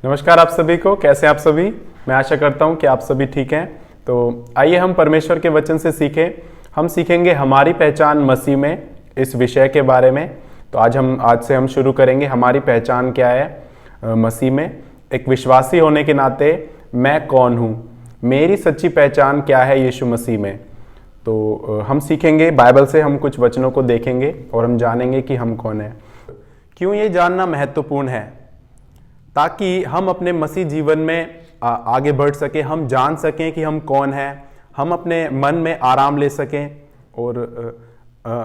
नमस्कार आप सभी को, कैसे हैं आप सभी। मैं आशा करता हूं कि आप सभी ठीक हैं। तो आइए हम परमेश्वर के वचन से सीखें। हम सीखेंगे हमारी पहचान मसीह में, इस विषय के बारे में। तो आज से हम शुरू करेंगे हमारी पहचान क्या है मसीह में। एक विश्वासी होने के नाते मैं कौन हूँ, मेरी सच्ची पहचान क्या है यीशु मसीह में। तो हम सीखेंगे, बाइबल से हम कुछ वचनों को देखेंगे और हम जानेंगे कि हम कौन हैं। क्यों ये जानना महत्वपूर्ण है? ताकि हम अपने मसीह जीवन में आगे बढ़ सके, हम जान सकें कि हम कौन हैं, हम अपने मन में आराम ले सकें और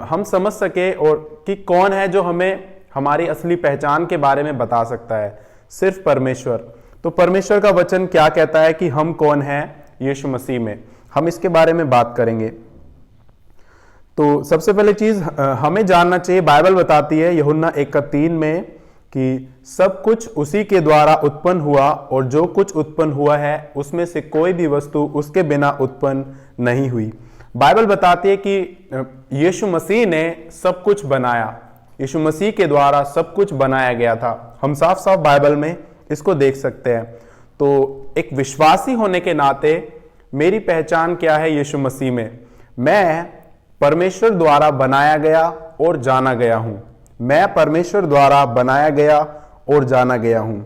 हम समझ सकें और कि कौन है जो हमें हमारी असली पहचान के बारे में बता सकता है। सिर्फ परमेश्वर। तो परमेश्वर का वचन क्या कहता है कि हम कौन हैं यीशु मसीह में, हम इसके बारे में बात करेंगे। तो सबसे पहले चीज हमें जानना चाहिए, बाइबल बताती है यूहन्ना 1:3 में कि सब कुछ उसी के द्वारा उत्पन्न हुआ और जो कुछ उत्पन्न हुआ है उसमें से कोई भी वस्तु उसके बिना उत्पन्न नहीं हुई। बाइबल बताती है कि यीशु मसीह ने सब कुछ बनाया, यीशु मसीह के द्वारा सब कुछ बनाया गया था। हम साफ साफ बाइबल में इसको देख सकते हैं। तो एक विश्वासी होने के नाते मेरी पहचान क्या है यीशु मसीह में? मैं परमेश्वर द्वारा बनाया गया और जाना गया हूं। मैं परमेश्वर द्वारा बनाया गया और जाना गया हूं।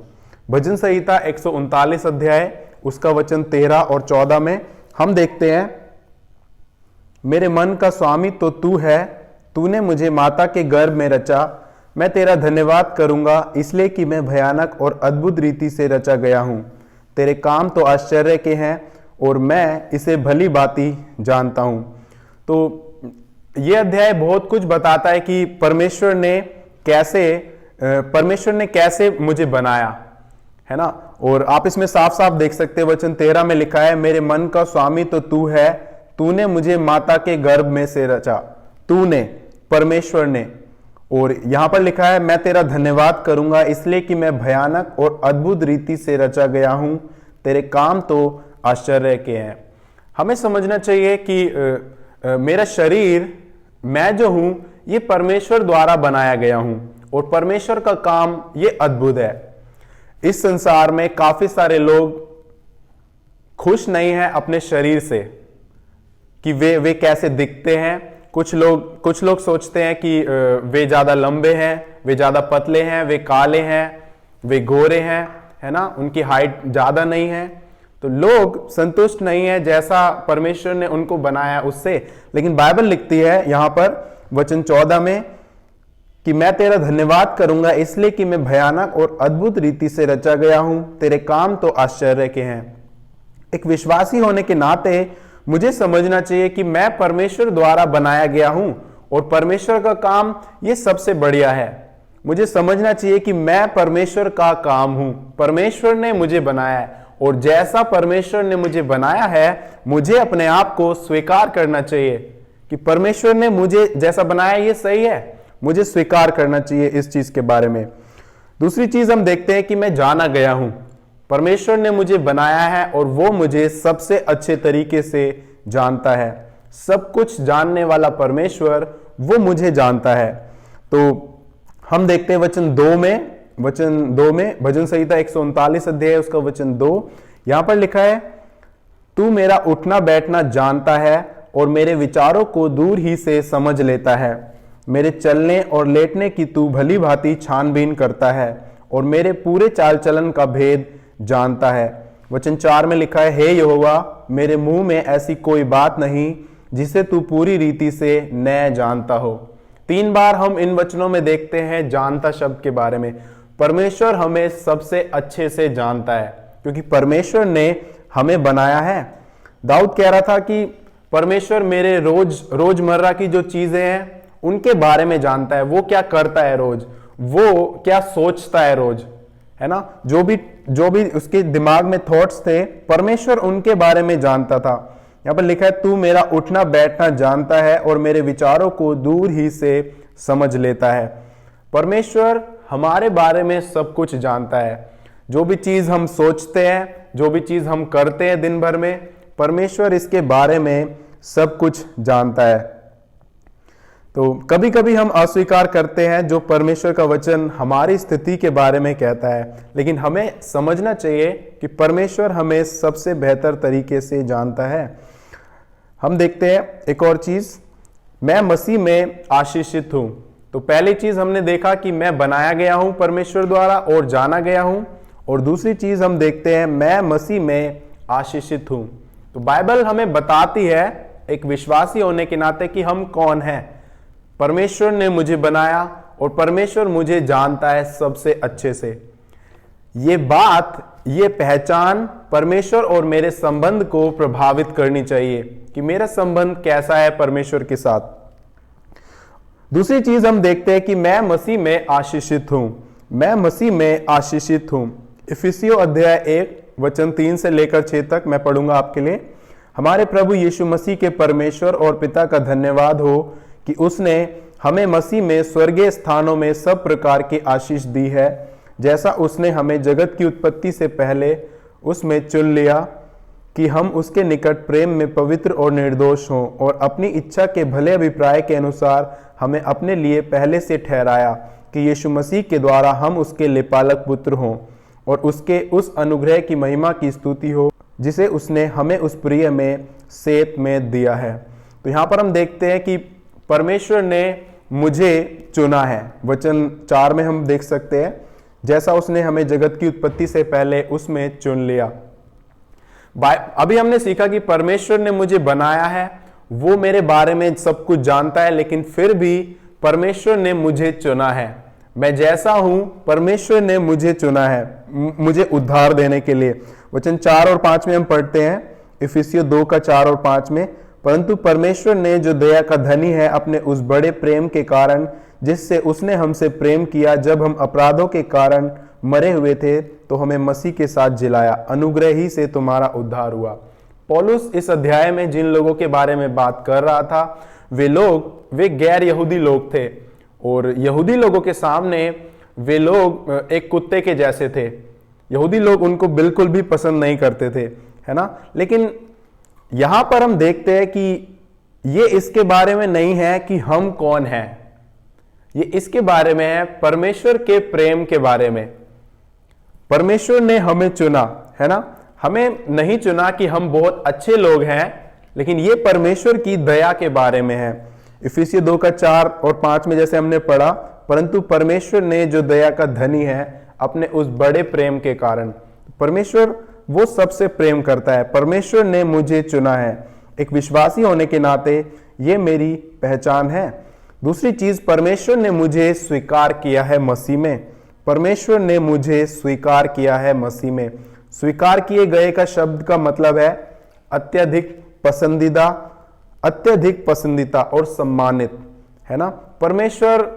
भजन संहिता 139 अध्याय उसका वचन 13 और 14 में हम देखते हैं, मेरे मन का स्वामी तो तू है, तूने मुझे माता के गर्भ में रचा। मैं तेरा धन्यवाद करूंगा इसलिए कि मैं भयानक और अद्भुत रीति से रचा गया हूं। तेरे काम तो आश्चर्य के हैं और मैं इसे भली भांति जानता हूं। तो ये अध्याय बहुत कुछ बताता है कि परमेश्वर ने कैसे मुझे बनाया, है ना। और आप इसमें साफ साफ देख सकते हैं, वचन 13 में लिखा है, मेरे मन का स्वामी तो तू है, तूने मुझे माता के गर्भ में से रचा। तूने, परमेश्वर ने। और यहां पर लिखा है, मैं तेरा धन्यवाद करूंगा इसलिए कि मैं भयानक और अद्भुत रीति से रचा गया हूं। तेरे काम तो आश्चर्य के हैं। हमें समझना चाहिए कि मेरा शरीर, मैं जो हूं, ये परमेश्वर द्वारा बनाया गया हूं और परमेश्वर का काम ये अद्भुत है। इस संसार में काफी सारे लोग खुश नहीं हैं अपने शरीर से कि वे कैसे दिखते हैं। कुछ लोग सोचते हैं कि वे ज्यादा लंबे हैं, वे ज्यादा पतले हैं, वे काले हैं, वे गोरे हैं, है ना, उनकी हाइट ज्यादा नहीं है। तो लोग संतुष्ट नहीं है जैसा परमेश्वर ने उनको बनाया उससे। लेकिन बाइबल लिखती है यहां पर वचन 14 में कि मैं तेरा धन्यवाद करूंगा इसलिए कि मैं भयानक और अद्भुत रीति से रचा गया हूं। तेरे काम तो आश्चर्य के हैं। एक विश्वासी होने के नाते मुझे समझना चाहिए कि मैं परमेश्वर द्वारा बनाया गया हूं और परमेश्वर का काम ये सबसे बढ़िया है। मुझे समझना चाहिए कि मैं परमेश्वर का काम हूं, परमेश्वर ने मुझे बनाया है और जैसा परमेश्वर ने मुझे बनाया है मुझे अपने आप को स्वीकार करना चाहिए कि परमेश्वर ने मुझे जैसा बनाया ये सही है। मुझे स्वीकार करना चाहिए इस चीज के बारे में। दूसरी चीज हम देखते हैं कि मैं जाना गया हूं। परमेश्वर ने मुझे बनाया है और वो मुझे सबसे अच्छे तरीके से जानता है। सब कुछ जानने वाला परमेश्वर वो मुझे जानता है। तो हम देखते हैं वचन 2 में भजन संहिता 139 अध्याय उसका वचन 2, यहां पर लिखा है, तू मेरा उठना बैठना जानता है और मेरे विचारों को दूर ही से समझ लेता है। मेरे चलने और लेटने की तू भली भांति छानबीन करता है और मेरे पूरे चाल चलन का भेद जानता है। वचन 4 में लिखा है, हे यहोवा, मेरे मुंह में ऐसी कोई बात नहीं जिसे तू पूरी रीति से न जानता हो। 3 बार हम इन वचनों में देखते हैं जानता शब्द के बारे में। परमेश्वर हमें सबसे अच्छे से जानता है क्योंकि परमेश्वर ने हमें बनाया है। दाऊद कह रहा था कि परमेश्वर मेरे रोजमर्रा की जो चीजें हैं उनके बारे में जानता है। वो क्या करता है रोज, वो क्या सोचता है रोज, है ना। जो भी उसके दिमाग में थॉट्स थे, परमेश्वर उनके बारे में जानता था। यहां पर लिखा है, तू मेरा उठना बैठना जानता है और मेरे विचारों को दूर ही से समझ लेता है। परमेश्वर हमारे बारे में सब कुछ जानता है। जो भी चीज हम सोचते हैं, जो भी चीज हम करते हैं दिन भर में, परमेश्वर इसके बारे में सब कुछ जानता है। तो कभी कभी हम अस्वीकार करते हैं जो परमेश्वर का वचन हमारी स्थिति के बारे में कहता है, लेकिन हमें समझना चाहिए कि परमेश्वर हमें सबसे बेहतर तरीके से जानता है। हम देखते हैं एक और चीज, मैं मसीह में आशीषित हूं। तो पहली चीज हमने देखा कि मैं बनाया गया हूं परमेश्वर द्वारा और जाना गया हूं, और दूसरी चीज हम देखते हैं मैं मसीह में आशीषित हूं। तो बाइबल हमें बताती है एक विश्वासी होने के नाते कि हम कौन हैं। परमेश्वर ने मुझे बनाया और परमेश्वर मुझे जानता है सबसे अच्छे से। ये बात, ये पहचान परमेश्वर और मेरे संबंध को प्रभावित करनी चाहिए कि मेरा संबंध कैसा है परमेश्वर के साथ। दूसरी चीज हम देखते हैं कि मैं मसीह में आशीषित हूं। मैं मसीह में आशीषित हूं। इफिसियों अध्याय 1 वचन 3 से लेकर 6 तक मैं पढ़ूंगा आपके लिए। हमारे प्रभु यीशु मसीह के परमेश्वर और पिता का धन्यवाद हो कि उसने हमें मसीह में स्वर्गीय स्थानों में सब प्रकार की आशीष दी है, जैसा उसने हमें जगत की उत्पत्ति से पहले उसमें चुन लिया कि हम उसके निकट प्रेम में पवित्र और निर्दोष हों, और अपनी इच्छा के भले अभिप्राय के अनुसार हमें अपने लिए पहले से ठहराया कि यीशु मसीह के द्वारा हम उसके लेपालक पुत्र हों, और उसके उस अनुग्रह की महिमा की स्तुति हो जिसे उसने हमें उस प्रिय में सेत में दिया है। तो यहाँ पर हम देखते हैं कि परमेश्वर ने मुझे चुना है। वचन 4 में हम देख सकते हैं, जैसा उसने हमें जगत की उत्पत्ति से पहले उसमें चुन लिया। अभी हमने सीखा कि परमेश्वर ने मुझे बनाया है, वो मेरे बारे में सब कुछ जानता है, लेकिन फिर भी परमेश्वर ने मुझे चुना है। मैं जैसा हूं परमेश्वर ने मुझे चुना है मुझे उद्धार देने के लिए। वचन 4 और 5 में हम पढ़ते हैं, इफिसियों 2 का 4 और 5 में, परंतु परमेश्वर ने जो दया का धनी है अपने उस बड़े प्रेम के कारण जिससे उसने हमसे प्रेम किया, जब हम अपराधों के कारण मरे हुए थे तो हमें मसीह के साथ जिलाया, अनुग्रह ही से तुम्हारा उद्धार हुआ। पौलुस इस अध्याय में जिन लोगों के बारे में बात कर रहा था, वे गैर यहूदी लोग थे, और यहूदी लोगों के सामने वे लोग एक कुत्ते के जैसे थे। यहूदी लोग उनको बिल्कुल भी पसंद नहीं करते थे, है ना। लेकिन यहां पर हम देखते हैं कि ये इसके बारे में नहीं है कि हम कौन हैं, ये इसके बारे में है परमेश्वर के प्रेम के बारे में। परमेश्वर ने हमें चुना, है ना। हमें नहीं चुना कि हम बहुत अच्छे लोग हैं, लेकिन ये परमेश्वर की दया के बारे में है। इफिसियों 2 का 4 और 5 में जैसे हमने पढ़ा, परंतु परमेश्वर ने जो दया का धनी है अपने उस बड़े प्रेम के कारण। परमेश्वर वो सबसे प्रेम करता है। परमेश्वर ने मुझे चुना है। एक विश्वासी होने के नाते ये मेरी पहचान है। दूसरी चीज, परमेश्वर ने मुझे स्वीकार किया है मसीह में। परमेश्वर ने मुझे स्वीकार किया है मसीह में। स्वीकार किए गए का शब्द का मतलब है अत्यधिक पसंदीदा, अत्यधिक पसंदीदा और सम्मानित, है ना। परमेश्वर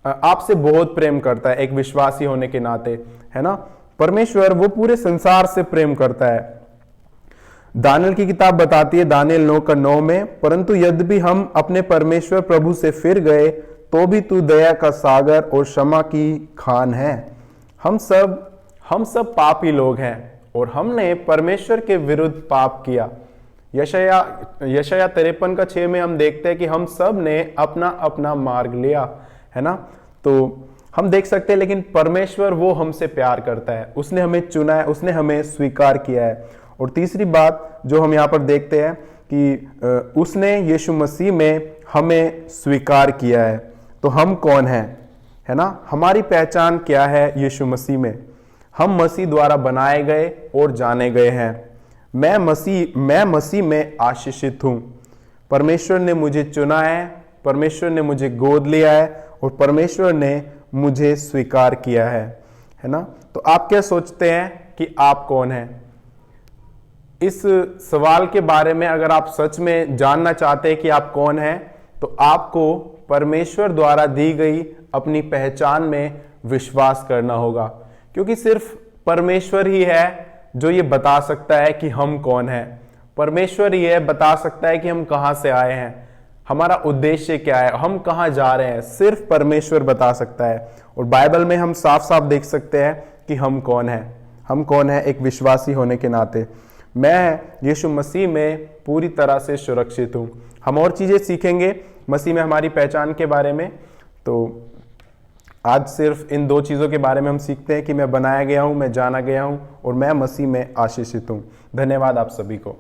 आपसे बहुत प्रेम करता है एक विश्वासी होने के नाते, है ना। परमेश्वर वो पूरे संसार से प्रेम करता है। दानियल की किताब बताती है, दानियल 9 का 9 में, परंतु यद्यपि हम अपने परमेश्वर प्रभु से फिर गए तो भी तू दया का सागर और क्षमा की खान है। हम सब पापी लोग हैं और हमने परमेश्वर के विरुद्ध पाप किया। यशाया 53 का 6 में हम देखते हैं कि हम सब ने अपना अपना मार्ग लिया, है ना। तो हम देख सकते हैं, लेकिन परमेश्वर वो हमसे प्यार करता है, उसने हमें चुना है, उसने हमें स्वीकार किया है। और तीसरी बात जो हम यहाँ पर देखते हैं कि उसने यीशु मसीह में हमें स्वीकार किया है। तो हम कौन हैं, है ना। हमारी पहचान क्या है यीशु मसीह में। हम मसीह द्वारा बनाए गए और जाने गए हैं। मैं मसीह में आशीषित हूं। परमेश्वर ने मुझे चुना है, परमेश्वर ने मुझे गोद लिया है और परमेश्वर ने मुझे स्वीकार किया है ना। तो आप क्या सोचते हैं कि आप कौन हैं? इस सवाल के बारे में अगर आप सच में जानना चाहते हैं कि आप कौन हैं, तो आपको परमेश्वर द्वारा दी गई अपनी पहचान में विश्वास करना होगा, क्योंकि सिर्फ परमेश्वर ही है जो ये बता सकता है कि हम कौन हैं। परमेश्वर ही है बता सकता है कि हम कहां से आए हैं, हमारा उद्देश्य क्या है, हम कहां जा रहे हैं। सिर्फ परमेश्वर बता सकता है। और बाइबल में हम साफ साफ देख सकते हैं कि हम कौन हैं। हम कौन हैं एक विश्वासी होने के नाते। मैं यीशु मसीह में पूरी तरह से सुरक्षित हूं। हम और चीज़ें सीखेंगे मसीह में हमारी पहचान के बारे में। तो आज सिर्फ इन 2 चीज़ों के बारे में हम सीखते हैं कि मैं बनाया गया हूँ, मैं जाना गया हूँ और मैं मसीह में आशीषित हूँ। धन्यवाद आप सभी को।